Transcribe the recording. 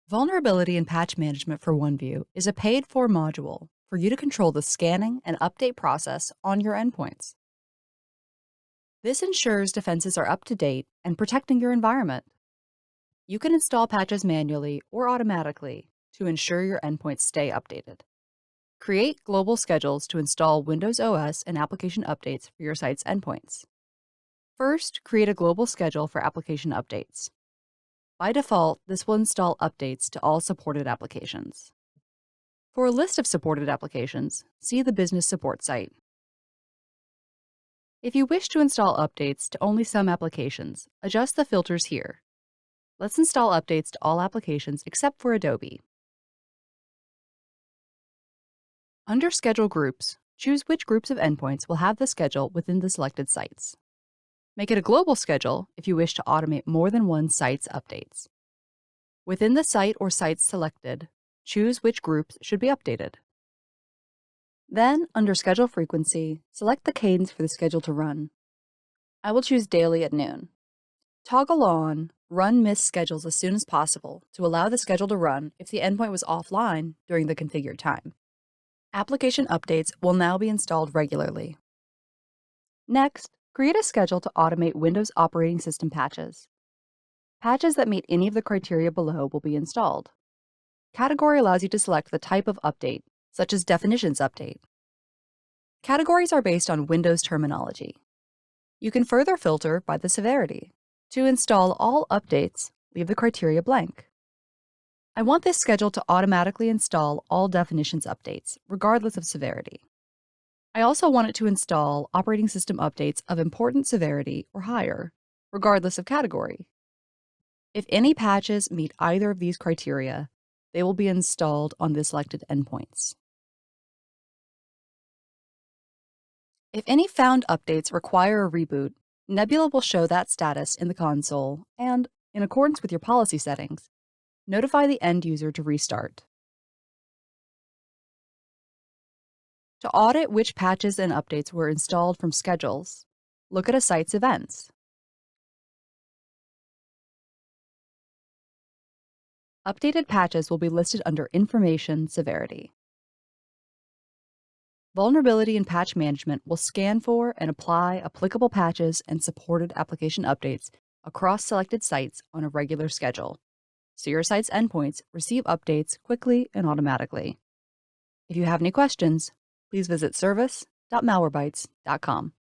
Vulnerability and Patch Management for OneView is a paid-for module for you to control the scanning and update process on your endpoints. This ensures defenses are up to date and protecting your environment. You can install patches manually or automatically to ensure your endpoints stay updated. Create global schedules to install Windows OS and application updates for your site's endpoints. First, create a global schedule for application updates. By default, this will install updates to all supported applications. For a list of supported applications, see the Business Support site. If you wish to install updates to only some applications, adjust the filters here. Let's install updates to all applications except for Adobe. Under Schedule Groups, choose which groups of endpoints will have the schedule within the selected sites. Make it a global schedule if you wish to automate more than one site's updates. Within the site or sites selected, choose which groups should be updated. Then, under Schedule Frequency, select the cadence for the schedule to run. I will choose daily at noon. Toggle on Run Missed Schedules as soon as possible to allow the schedule to run if the endpoint was offline during the configured time. Application updates will now be installed regularly. Next, create a schedule to automate Windows operating system patches. Patches that meet any of the criteria below will be installed. Category allows you to select the type of update, such as Definitions Update. Categories are based on Windows terminology. You can further filter by the severity. To install all updates, leave the criteria blank. I want this schedule to automatically install all Definitions updates, regardless of severity. I also want it to install operating system updates of important severity or higher, regardless of category. If any patches meet either of these criteria, they will be installed on the selected endpoints. If any found updates require a reboot, Nebula will show that status in the console and, in accordance with your policy settings, notify the end user to restart. To audit which patches and updates were installed from schedules, look at a site's events. Updated patches will be listed under Information Severity. Vulnerability and Patch Management will scan for and apply applicable patches and supported application updates across selected sites on a regular schedule, so your site's endpoints receive updates quickly and automatically. If you have any questions, please visit service.malwarebytes.com.